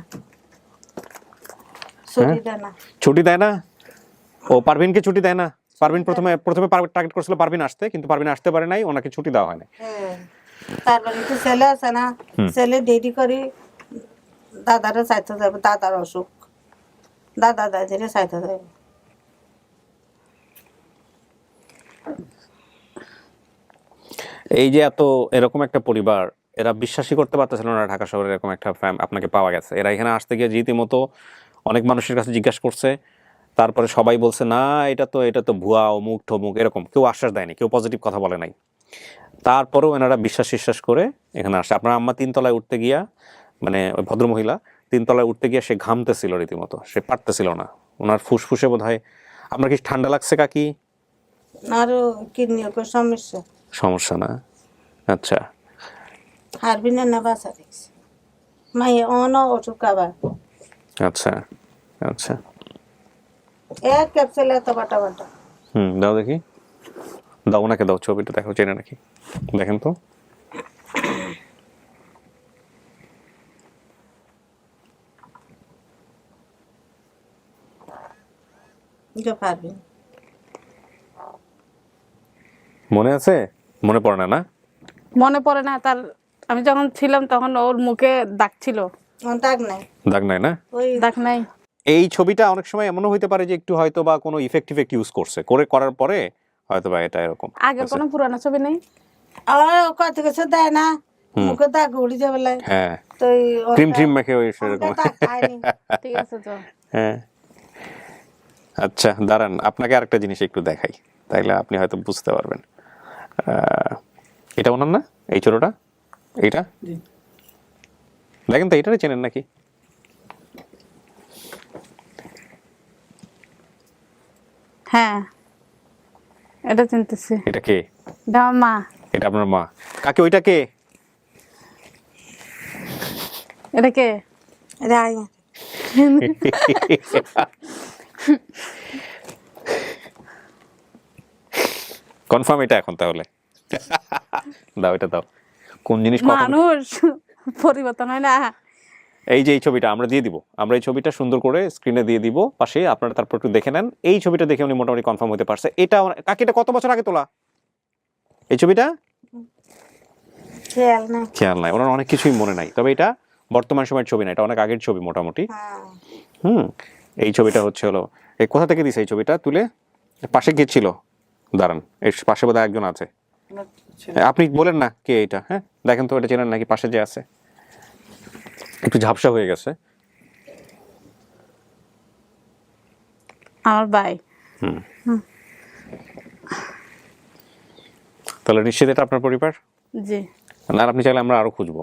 ছুটি দেয় না। ছুটি দেয় না? ও পারভিনকে ছুটি দেয় না? পারভিন প্রথমে টার্গেট করছিল পারভিন আসতে, কিন্তু পারভিন আসতে পারে নাই, ওনাকে ছুটি দেওয়া হয় না। হ্যাঁ, তারপরে তো ছেলে আছে না, ছেলে দেরি করি দাদারে চাইতে যাবে, দাদার অসুখ, দাদা দাদিরে চাইতে যাবে। এই যে এত এরকম একটা পরিবার, এরা বিশ্বাসই করতে পারতেছিল না ঢাকা শহরে এরকম একটা আপনাকে পাওয়া গেছে। এরা এখানে আসতে গিয়ে রীতিমতো অনেক মানুষের কাছে জিজ্ঞাসা করছে, তারপরে সবাই বলছে না এটা তো ভুয়া, অমুক ঠমুক, এরকম কেউ আশ্বাস দেয়নি, কেউ পজিটিভ কথা বলে নাই। তারপরেও এনারা বিশ্বাস করে এখানে আসে। আপনার আম্মা তিনতলায় উঠতে গিয়া, মানে ওই ভদ্রমহিলা তিনতলায় উঠতে গিয়া সে ঘামতেছিল রীতিমতো, সে পারতেছিল না। ওনার ফুসফুসে বোধ হয়, আপনার কি ঠান্ডা লাগছে কাকি? আরো কিডনি সমস্যা, সমস্যা না? আচ্ছা হারবিনের না বাসা দেখছে মাইয়া অন ওষুধ খাবার। আচ্ছা আচ্ছা, এক ক্যাপসুল এত বাটা বাটা। দাও দেখি, দাও ওনাকে দাও, ছবিটা দেখো, চেনে নাকি দেখেন তো। পারবেন মনে আছে? মনে পড়ে না? না মনে পড়ে না তার, আমি যখন ছিলাম তখন ওর মুখে দাগ ছিল। দাগ নাই, দাগ নাই না? ওই দাগ নাই। এই ছবিটা অনেক সময় এমনও হইতে পারে যে একটু হয়তো বা কোনো ইফেক্ট ইউজ করছে, করার পরে হয়তো বা এটা এরকম। আগের কোনো পুরানো ছবি নেই? আর কত কিছু দেয় না, মুখে দাগ উড়ি যাবে লাই। হ্যাঁ, তো ক্রিম মেখে ওই সেরকম। ঠিক আছে তো। হ্যাঁ আচ্ছা, দাঁড়ান আপনাকে আরেকটা জিনিস একটু দেখাই, তাইলে আপনি হয়তো বুঝতে পারবেন। এটা ওনার না, এই ছোটটা, এইটা দেখেন তো, এইটারে চেনেন নাকি? হ্যাঁ, এটা চিনতেছি। এটা কে? এটা আমার মা। এটা আপনার মা? কাকে ওইটা কে? এটা কে? রায় কনফার্ম এটা এখন তাহলে? দাও, এটা দাও। কোন জিনিস কখন মানুষ পরিবর্তন হয় না। এই যে এই ছবিটা আমরা দিয়ে দিব, আমরা এই ছবিটা সুন্দর করে স্ক্রিনে দিয়ে দিব পাশে, আপনারা তারপর একটু দেখে নেন। এই ছবিটা দেখে উনি মোটামুটি কনফার্ম হতে পারছে। এটা কাকি এটা কত বছর আগে তোলা এই ছবিটা? খেয়াল নাই, ওনার অনেক কিছুই মনে নাই, তবে এটা বর্তমান সময়ের ছবি না, এটা অনেক আগের ছবি মোটামুটি। এই ছবিটা হচ্ছে হলো এই কোথা থেকে দিছে এই ছবিটা তুলে? পাশে কে ছিল? দাঁড়ান, এর পাশে বোধহয় একজন আছে, আপনি বলেন না কে এটা। হ্যাঁ দেখেন তো, এটা চেনেন নাকি? পাশে যে আছে একটু ঝাপসা হয়ে গেছে। আমার ভাই। তাহলে নিশ্চিত এটা আপনার পরিবার? জি না আপনি চাইলে আমরা আরো খুঁজবো।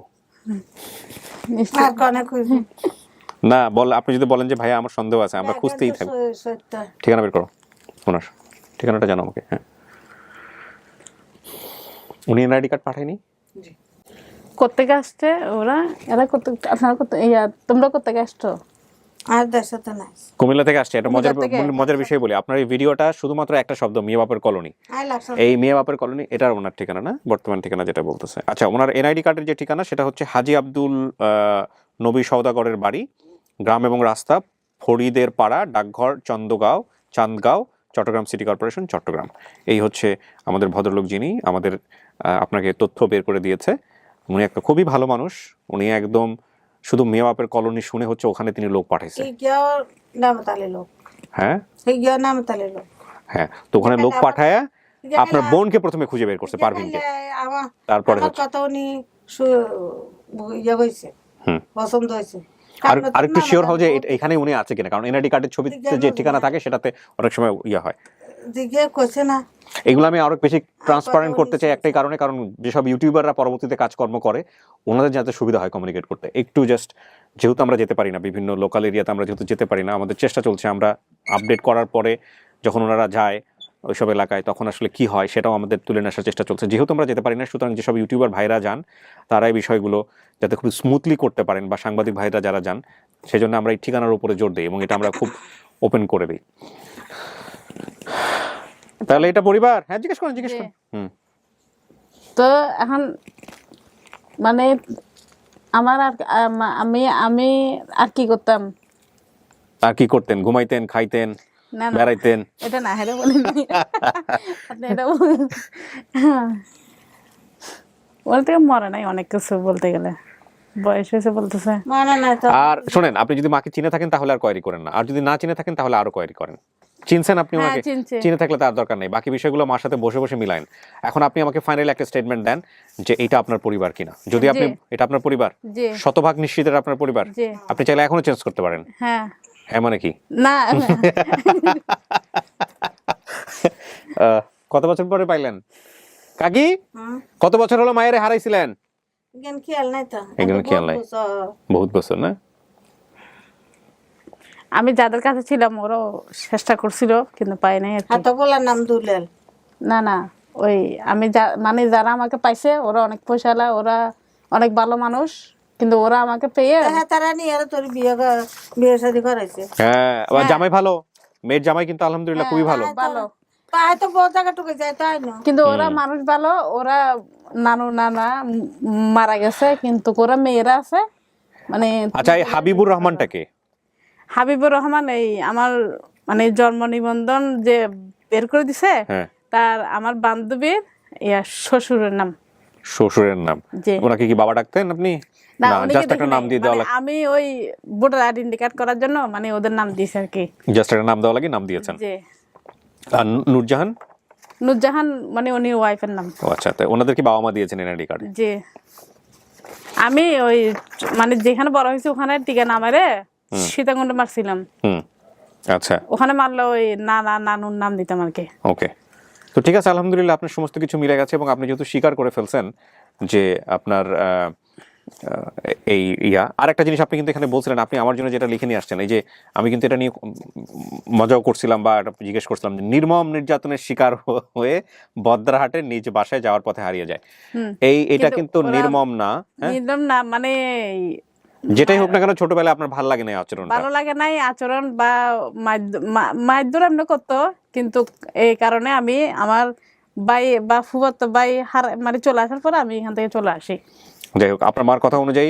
নিশ্চয়। না বল, আপনি যদি বলেন যে ভাইয়া আমার সন্দেহ আছে, আমরা খুঁজতেই থাকবো। ঠিকানা বের করো ওনার, ঠিকানাটা জানো আমাকে। হ্যাঁ, উনি এনআইডি কার্ড পাঠায়নি? কোত্থেকে আসছে ওরা? এরা আপনারা তোমরা কোত্থেকে আসছো? আর দেশে তো নাই। কুমিল্লা থেকে আসছে। এটা মজার বিষয় বলি, আপনার এই ভিডিওটা শুধুমাত্র একটা শব্দ, মেয়ে বাপের কলোনি। এই মেয়ে বাপের কলোনি এটা ওনার ঠিকানা না, বর্তমান ঠিকানা যেটা বলতেছে। আচ্ছা, ওনার এনআইডি কার্ডের যে ঠিকানা সেটা হচ্ছে হাজী আব্দুল নবী সওদাগরের বাড়ি, গ্রাম এবং রাস্তা ফরিদের পাড়া, ডাকঘর চান্দগাঁও, চট্টগ্রাম সিটি কর্পোরেশন, চট্টগ্রাম। এই হচ্ছে আমাদের ভদ্রলোক, যিনি আমাদের আপনাকে তথ্য বের করে দিয়েছে। উনি একটা খুবই ভালো মানুষ। উনি একদম শুধু মেয়ে বাপের কলোনি শুনে হচ্ছে ওখানে তিনি লোক পাঠাইছে। হ্যাঁ হ্যাঁ, তো ওখানে লোক পাঠায় আপনার বোনকে প্রথমে খুঁজে বের করছে, পারভিনকে। তারপরে কথা উনি পছন্দ হয়েছে। আর একটু শিওর হও যে এখানে উনি আছে কিনা, কারণ এনআইডি কার্ডের ছবিতে যে ঠিকানা থাকে সেটাতে অনেক সময় হয়। এগুলো আমি আরো বেশি ট্রান্সপারেন্ট করতে চাই একটাই কারণে, কারণ যেসব ইউটিউবাররা পরবর্তীতে কাজকর্ম করে ওনাদের যাতে সুবিধা হয় কমিউনিকেট করতে। একটু জাস্ট, যেহেতু আমরা যেতে পারি না বিভিন্ন লোকাল এরিয়াতে, আমরা যেহেতু যেতে পারি না, আমাদের চেষ্টা চলছে আমরা আপডেট করার পরে যখন ওনারা যায় ওইসব এলাকায় তখন আসলে কি হয় সেটাও আমাদের তুলে নেওয়ার চেষ্টা চলছে। যেহেতু আমরা যেতে পারি না, সুতরাং যেসব ইউটিউবার ভাইরা যান তারা এই বিষয়গুলো যাতে খুব স্মুথলি করতে পারেন, বা সাংবাদিক ভাইরা যারা যান, সেই জন্য আমরা এই ঠিকানার উপরে জোর দিই এবং এটা আমরা খুব ওপেন করে দিই। তাহলে এটা পরিবার? হ্যাঁ জিজ্ঞেস করেন। তো এখন মানে আমার আমি আর কি করতাম? আর কি করতেন? ঘুমাইতেন, খাইতেন, বেড়াইতেন? এটা না হেরে বলিনি। আপনি এটা বলতে মরে নাই অনেক কিছু, বলতে গেলে বয়স হয়েছে বলতেছে। আর শোনেন, আপনি যদি মাকে চিনে থাকেন তাহলে আর কোয়েরি করেন না, আর যদি না চিনে থাকেন তাহলে আরো কোয়েরি করেন। চিনছেন আপনি ওনাকে? চিনে থাকলে তার দরকার নেই, বাকি বিষয়গুলো মার সাথে বসে বসে মিলাইন। এখন আপনি আমাকে ফাইনালি একটা স্টেটমেন্ট দেন যে এটা আপনার পরিবার কিনা। যদি আপনি এটা আপনার পরিবার, শতভাগ নিশ্চিত এটা আপনার পরিবার, আপনি চাইলে এখনো চেঞ্জ করতে পারেন। হ্যাঁ হ্যাঁ মানে কি? না কত বছর পরে পাইলেন কাকি? কত বছর হলো মায়ের হারাইছিলেন? খেয়াল নাই তো, খেয়াল নাই, বহুত বছর না? আমি যাদের কাছে ছিলাম ওরাও চেষ্টা করছিল কিন্তু পাই নাই। বলার নাম দুলাল? না ওই আমি মানে যারা আমাকে পাইছে ওরা অনেক পয়সাওয়ালা, ওরা অনেক ভালো মানুষ, কিন্তু ওরা আমাকে পেয়ে তারা নিয়ে তোর বিয়ে শাদী করাইছে। হ্যাঁ, জামাই ভালো, মেয়ের জামাই কিন্তু আলহামদুলিল্লাহ খুবই ভালো। কিন্তু ওরা মানুষ ভালো, ওরা নানা মারা গেছে কিন্তু ওরা মেয়েরা আছে মানে। আচ্ছা, এই হাবিবুর রহমানটাকে? হাবিবুর রহমান এই আমার মানে জন্ম নিবন্ধন যে বের করে দিছে, তার আমার বান্ধবীর শ্বশুরের নাম। শ্বশুরের নাম? ওনাকে কি বাবা ডাকতেন আপনি? না, জাস্ট একটা নাম দিয়ে দেওয়া লাগে। আমি ওই ভোটার আইডেন্টি কার্ড করার জন্য মানে ওদের নাম দিয়েছি আর কি, জাস্ট একটা নাম দেওয়া লাগে, নাম দিয়েছেন। জি। আর নূরজাহান মানে উনি ওয়াইফের নাম। ও আচ্ছা, তাই ওনাদের কি বাবা মা দিয়েছেন এনআইডি কার্ড? জি। আমি ওই মানে যেখানে বড় হয়েছে ওখানে টিকা নামারে সীতাকুণ্ড মারছিলাম। আচ্ছা, ওখানে মারলে ওই নানুর নাম দিতাম আর কি। ওকে, তো ঠিক আছে, আলহামদুলিল্লাহ আপনার সমস্ত কিছু মিলে গেছে এবং আপনি যেহেতু স্বীকার করে ফেলছেন যে আপনার এই আর একটা জিনিস আপনি কিন্তু এখানে বলছিলেন, আপনি আমার জন্য যেটা লিখে নিয়ে আসছেন, এই যে আমি কিন্তু এটা নিয়ে মজাও করছিলাম বা জিজ্ঞেস করছিলাম যে নির্মম নির্যাতনের শিকার হয়ে বদ্রাহাটের নিজ বাসায় যাওয়ার পথে হারিয়ে যায়, এটা কিন্তু নির্মম না? নির্মম না মানে যেটাই হোক না কেন, ছোটবেলায় আপনার ভালো লাগে না আচরণ? ভালো লাগে নাই আচরণ বা মারধর এমনি করতো, কিন্তু এই কারণে আমি আমার ভাই বা ফুফাতো ভাই মানে চলে আসার পরে আমি এখান থেকে চলে আসি। যাই হোক, আপনার মার কথা অনুযায়ী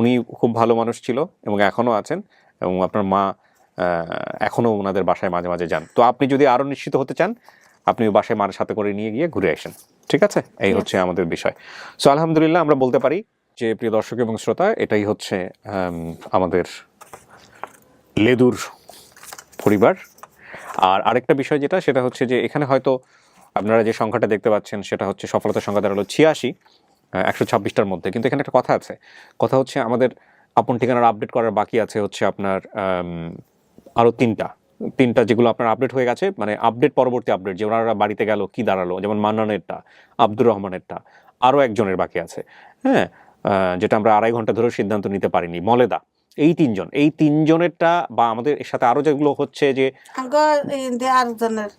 উনি খুব ভালো মানুষ ছিল এবং এখনও আছেন, এবং আপনার মা এখনও ওনাদের বাসায় মাঝে মাঝে যান। তো আপনি যদি আরও নিশ্চিত হতে চান, আপনি ওই বাসায় মার সাথে করে নিয়ে গিয়ে ঘুরে আসেন, ঠিক আছে? এই হচ্ছে আমাদের বিষয়। সো আলহামদুলিল্লাহ আমরা বলতে পারি যে প্রিয় দর্শক এবং শ্রোতা, এটাই হচ্ছে আমাদের লেদুর পরিবার। আর আরেকটা বিষয় যেটা, সেটা হচ্ছে যে এখানে হয়তো আপনারা যে সংখ্যাটা দেখতে পাচ্ছেন সেটা হচ্ছে সফলতার সংখ্যা দাঁড়ালো 86 126টার মধ্যে। কিন্তু এখানে একটা কথা আছে, কথা হচ্ছে আমাদের আপন ঠিকানার আপডেট করার বাকি আছে হচ্ছে আপনার আরও তিনটা যেগুলো আপনার আপডেট হয়ে গেছে, মানে আপডেট পরবর্তী আপডেট, যে ওনারা বাড়িতে গেল কি দাঁড়ালো, যেমন মান্নানেরটা, আব্দুর রহমানেরটা, আরও একজনের বাকি আছে, হ্যাঁ, যেটা আমরা 2.5 ঘন্টা ধরে সিদ্ধান্ত নিতে পারিনি, মলেদা। এই তিনজনেরটা বা আমাদের এর সাথে আরও যেগুলো হচ্ছে যে আরেকজনের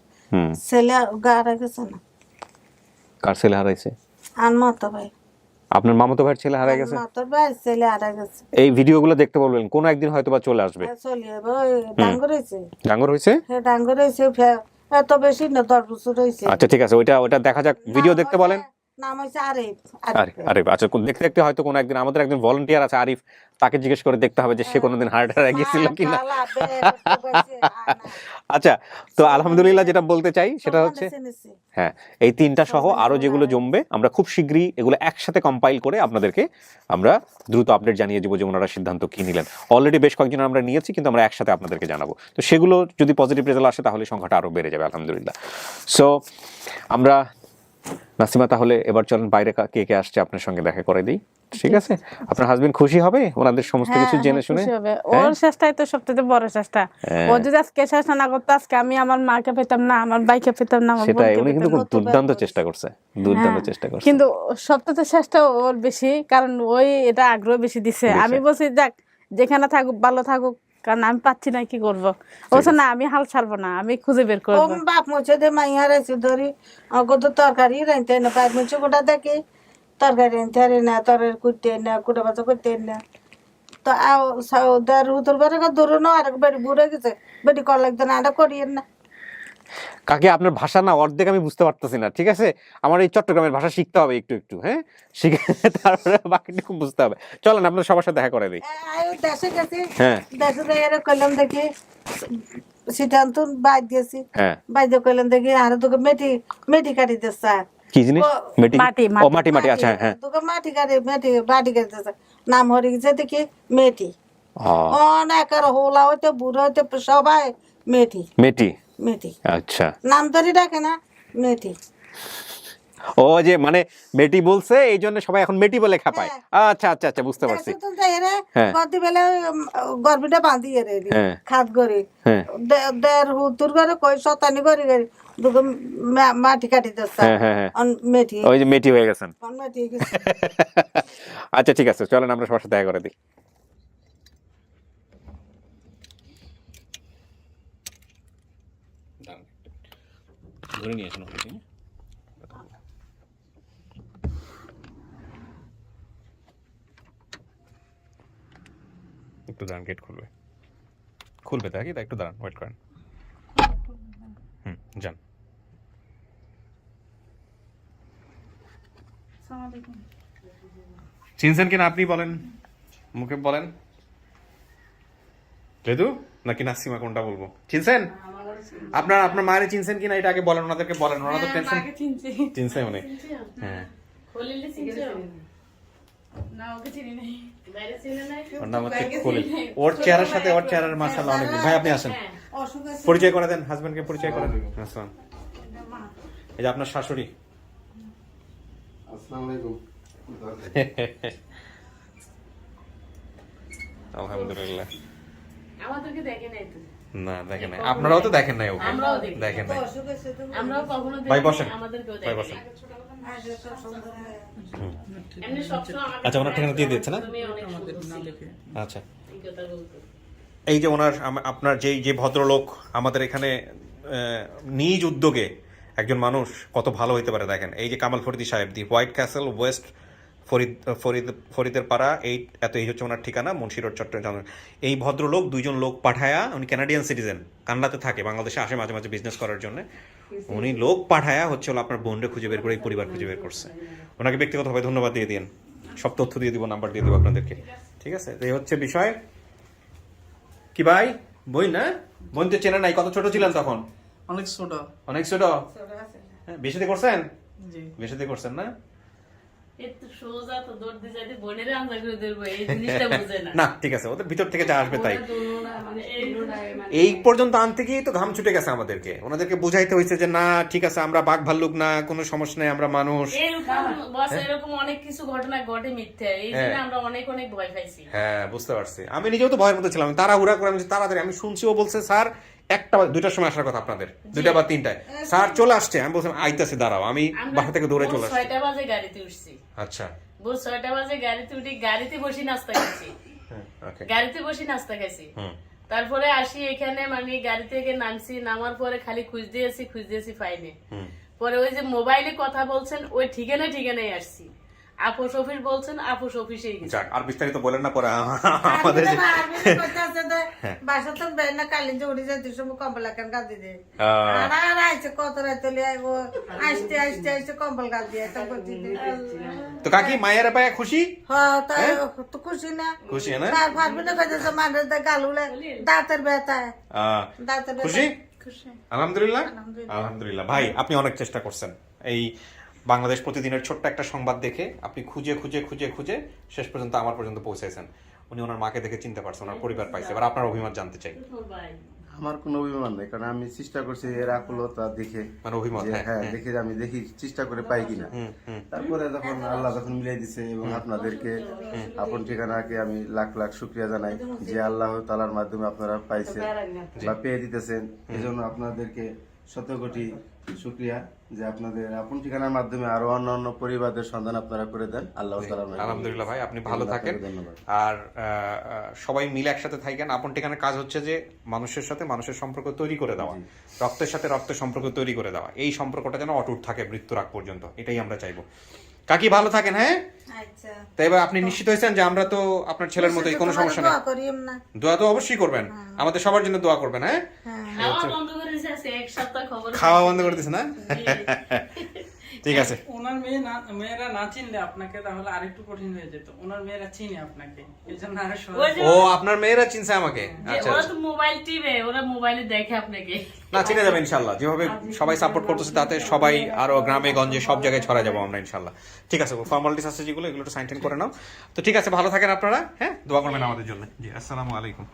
ছেলে হারা গেছে না, কার ছেলে হারাইছে? আর মাতো ভাই, আপনার মামাতো ভাইয়ের ছেলে হারাই গেছে। মাতো ভাই ছেলে হারা গেছে। এই ভিডিওগুলো দেখতে বলবেন, কোনো একদিন হয়তো বা চলে আসবে। চলে যাবে, ওই ডাঙ্গর হয়েছে, ডাঙ্গর হয়েছে, হ্যাঁ ডাঙ্গর হয়েছে, এত বেশি না 10 বছর হয়েছে। আচ্ছা ঠিক আছে, ওইটা দেখা যাক, ভিডিও দেখতে বলেন। নাম হচ্ছে আরিফ। আরিফ, আচ্ছা দেখতে দেখতে হয়তো কোনো একদিন আমাদের একজন ভলান্টিয়ার আছে আরিফ, তাকে জিজ্ঞেস করে দেখতে হবে যে সে কোনোদিন হার্ট অ্যাটাক গিয়েছিল কিনা। আচ্ছা, তো আলহামদুলিল্লাহ যেটা বলতে চাই সেটা হচ্ছে, হ্যাঁ, এই তিনটা সহ আরো যেগুলো জমবে, আমরা খুব শীঘ্রই এগুলো একসাথে কম্পাইল করে আপনাদেরকে আমরা দ্রুত আপডেট জানিয়ে দেবো যে ওনারা সিদ্ধান্ত কি নিলেন। অলরেডি বেশ কয়েকজন আমরা নিয়েছি, কিন্তু আমরা একসাথে আপনাদেরকে জানাবো। তো সেগুলো যদি পজিটিভ রেজাল্ট আসে তাহলে সংখ্যাটা আরো বেড়ে যাবে আলহামদুলিল্লাহ। সো আমরা নাসিমা, তাহলে এবার চলেন বাইরে কে কে আসছে আপনার সঙ্গে দেখা করে দিই, ঠিক আছে? আপনার হাজবেন্ড খুশি হবে ওনাদের সমস্ত কিছু জেনে শুনে? ওর চেষ্টাই তো সবথেকে বড় চেষ্টা। ও যদি আজকে চেষ্টা না করতো, আজকে আমি আমার মাকে পেতাম না, আমার ভাইকে পেতাম না, আমার সেটাই, বোনকে উনি কিন্তু পেতাম খুব না। দুর্দান্ত চেষ্টা করছে, দুর্দান্ত চেষ্টা করছে। কিন্তু সবথেকে চেষ্টা ওর বেশি, কারণ ওই এটা আগ্রহ বেশি দিছে। আমি বলছি যাক যেখানে থাকুক ভালো থাকুক, কারণ আমি পাচ্ছি না, কি করবো। ও না, আমি হাল ছাড়বো না, আমি খুঁজে বের করবো। বাপ মুছে দে মাই হারাইছে ধরি, কত তরকারি রাইতে না, বাপ মুছে কোটা দেখে তরকারি রাইতে হারে না, তরকারি কুটতে না, কুটা বাচ্চা করতে না। তো দেড় উত্তর বেড়ে দূরে না, আর বেড়ি বুড়ে গেছে, বেটি কর লাগতো না, আটা করিয়েন না। কাকে আপনার ভাষা না অর্ধেক আমি বুঝতে পারতেছি না, ঠিক আছে? আমার এই চট্টগ্রামের ভাষা শিখতে হবে একটু একটু, হ্যাঁ, শিখে তারপরে বাকিটুকু বুঝতে হবে। চলেন আপনার সবার সাথে দেখা করে দিই। দেশে গেছি, হ্যাঁ দেশে যাই করলাম দেখি সিদ্ধান্ত বাইর দিয়েছি, হ্যাঁ, বাইর দিয়ে করলাম দেখি আর তোকে মেটি কাটি দিচ্ছে। কি জিনিস? মাটি, ও মাটি, আচ্ছা হ্যাঁ। তোকে মাটি কাটি দিচ্ছে, নাম হরে গেছে দেখি মেটি। অনেক আর হোলা হইতে বুড়ো হইতে সবাই মেটি মেটি, আচ্ছা, নাম ধরে ডাকে না, মেটি। ও যে মানে মেটি বলছে এই জন্য সবাই এখন মেটি বলে খাপায়। আচ্ছা আচ্ছা আচ্ছা, বুঝতে পারছি। গদি বেলা গর্বিটা বাঁধি রে খাত গড়ি দেড় হুতুর করে কই শতানি করি গড়ি দুটো মাটি কাটি দিচ্ছে, মেটি, ওই যে মেটি হয়ে গেছেন। মেটি গেছে। আচ্ছা ঠিক আছে, চলেন আমরা সবার সাথে দেখা করে দিই। ধরে নিয়ে আসুন একটু দাঁড়ান, গেট খুলবে তাই একটু দাঁড়ান, ওয়েট করেন। যান। চিনছেন কিনা আপনি বলেন, মুখে বলেন। লেদু নাকি নাসিমা, কোনটা বলবো? চিনছেন আপনার মায়ের চিনছেন কিনা এটা আগে বলেন, ওনাদেরকে বলেন, ওনারা তো টেনশন। চিনছে উনি? হ্যাঁ, ওর চেহারার সাথে ওর চেহারার মাশাআল্লাহ অনেক। ভাই আপনি আসেন, পরিচয় করে দেন, হাজবেন্ডকে পরিচয় করে দেন। আসসালাম, এই যে আপনার শাশুড়ি। আসসালামু আলাইকুম। আলহামদুলিল্লাহ। আমাদেরকে দেখেন নাই তো? না দেখেন নাই, আপনারাও তো দেখেন নাই, ওকে দেখেন নাই। আমরাও কখনো দেখি নাই। ভাই বসেন, ভাই বসেন। আচ্ছা, ওনার ঠিকানা দিয়ে দিচ্ছে না? আচ্ছা, এই যে ওনার আপনার যে ভদ্রলোক আমাদের এখানে নিজ উদ্যোগে একজন মানুষ কত ভালো হইতে পারে দেখেন। এই যে কামাল ফরিদি সাহেব, দি হোয়াইট ক্যাসেল, ওয়েস্ট ফরিদের পাড়া, এই হচ্ছে ওনার ঠিকানা, মুন্সি রোড, চট্টগ্রাম। এই ভদ্রলোক দুইজন লোক পাঠায়া, উনি কানাডিয়ান সিটিজেন, কানাডাতে থাকে, বাংলাদেশে আসে মাঝে মাঝে বিজনেস করার জন্য। উনি লোক পাঠায়া হচ্ছে আপনার বোনরে খুঁজে বের করে এই পরিবার খুঁজে বের করছে। ওনাকে ব্যক্তিগতভাবে ধন্যবাদ দিয়ে দিন, সব তথ্য দিয়ে দিব, নাম্বার দিয়ে দিব আপনাদেরকে, ঠিক ঠিক আছে, তো এই হচ্ছে বিষয়। কি ভাই, বোন না? বোন তো চেনা নাই, কত ছোট ছিলেন তখন? অনেক ছোট। অনেক ছোট। হ্যাঁ, বিয়ে শাদী করছেন? জি। বিয়ে শাদী করছেন না? না ঠিক আছে, ওদের ভিতর থেকে যা আসবে তাই। এই পর্যন্ত আনতে গিয়ে তো ঘাম ছুটে গেছে আমাদেরকে, ওনাদেরকে বুঝাইতে হয়েছে যে না ঠিক আছে, আমরা বাঘ ভাল্লুক না, কোনো সমস্যা নেই, আমরা মানুষ। এরকম অনেক কিছু ঘটনা ঘটে মিথ্যা, এই জন্য আমরা অনেক অনেক ভয় পাইছি। হ্যাঁ বুঝতে পারছি, আমি নিজেও তো ভয়ের মধ্যে ছিলাম, তাড়াহুড়া করে আমি তাড়াতাড়ি, আমি শুনছি ও বলছে স্যার 2টার সময় আসার কথা আপনাদের, 2টা বা 3টায়, স্যার চলে আসছে, আমি বলছিলাম আইতাছে দাঁড়াও, আমি বাসা থেকে দৌড়ে চলে আসছি। 6টা বাজে গাড়িতে উঠছি। আচ্ছা, ভোর 6টা বাজে গাড়িতে উঠি, গাড়িতে বসে নাস্তা খাইছি, ওকে, গাড়িতে বসে নাস্তা খাইছি। তারপরে আসি এখানে, মানে গাড়ি থেকে নামছি, নামার পরে খালি খুঁজ দিয়েছি পাইনি। পরে ওই যে মোবাইলে কথা বলছেন ওই ঠিকানায় আসছি, আপোষ অফিস বলছেন, আপোষ অফিসে গেছি। যাক, আর বিস্তারিত বলেন না, পরে আমাদের যে বাসাতে বের না কালি যে উড়ি যায় দুশো কম্বল এখন গাছ দিয়ে আর আইছে কত রাতে আইবো, আসতে কম্বল গাছ দিয়ে তো কাকি মায়ের পায়ে খুশি? হ্যাঁ তাই তো খুশি না, খুশি না? তার ভাবি না কইতেছে মানুষ গালুলে দাঁতের ব্যথা, দাঁতের খুশি? খুশি। আলহামদুলিল্লাহ, আলহামদুলিল্লাহ। ভাই আপনি অনেক চেষ্টা করছেন, এই বাংলাদেশ প্রতিদিনের ছোট্ট একটা সংবাদ দেখে আপনি খুঁজে খুঁজে খুঁজে খুঁজে শেষ পর্যন্ত আমার পর্যন্ত পৌঁছাইছেন। উনি ওনার মাকে দেখে চিনতে পারছেন, ওনার পরিবার পাইছে। এবার আপনার অভিমত জানতে চাই। আমার কোনো অভিমান নেই, কারণ আমি চেষ্টা করছি এর আকুলতা দেখে, মানে অভিমত, যে হ্যাঁ, দেখে আমি দেখি চেষ্টা করে পাই কিনা। তারপরে যখন আল্লাহ যখন মিলাই দিছে এবং আপনাদেরকে আপন ঠিকানাকে আমি লাখ লাখ শুক্রিয়া জানাই যে আল্লাহ তাআলার মাধ্যমে আপনারা পাইছেন বা পেয়ে দিতেছেন, এই জন্য আপনাদেরকে শত কোটি শুক্রিয়া যে আপনাদের আপন ঠিকানার মাধ্যমে আরো অন্যান্য পরিবারদের সন্ধান আপনারা করে দেন। আল্লাহ তাআলার মাধ্যমে। আলহামদুলিল্লাহ ভাই, আপনি ভালো থাকেন, ধন্যবাদ। আর সবাই মিলে একসাথে থাকেন। আপন ঠিকানার কাজ হচ্ছে যে মানুষের সাথে মানুষের সম্পর্ক তৈরি করে দেওয়া, রক্তের সাথে রক্তের সম্পর্ক তৈরি করে দেওয়া, এই সম্পর্কটা যেন অটুট থাকে মৃত্যুর আগ পর্যন্ত, এটাই আমরা চাইবো। কাকি ভালো থাকেন। হ্যাঁ আচ্ছা, তাই এবার আপনি নিশ্চিত হয়েছেন যে আমরা তো আপনার ছেলের মতোই, কোনো সমস্যা নেই? দোয়া করিম না, দোয়া তো অবশ্যই করবেন, আমাদের সবার জন্য দোয়া করবেন। হ্যাঁ, খাওয়া বন্ধ করে দিয়েছে, এক সপ্তাহ খবর খাওয়া বন্ধ করে দিছে না? ঠিক আছে। ওনার মেয়েরা না চিনলে আপনাকে তাহলে আরেকটু কঠিন হয়ে যেত, ওনার মেয়েরা চিনে আপনাকে, এই জন্য আরো সহজ। ও আপনার মেয়েরা চিনছে আমাকে? আচ্ছা, ওরা তো মোবাইল টিভে, ওরা মোবাইলে দেখে আপনাকে। না চিনে যাবে ইনশাল্লাহ, যেভাবে সবাই সাপোর্ট করতেছে তাতে সবাই আরো গ্রামে গঞ্জে সব জায়গায় ছড়া যাবো আমরা ইনশাল্লাহ। ঠিক আছে, ফর্মালিটিস আছে যেগুলো, এগুলো সাইন করে নাও। তো ঠিক আছে, ভালো থাকেন আপনারা। হ্যাঁ, দোয়া করবেন আমাদের জন্য। জি, আসসালামু আলাইকুম।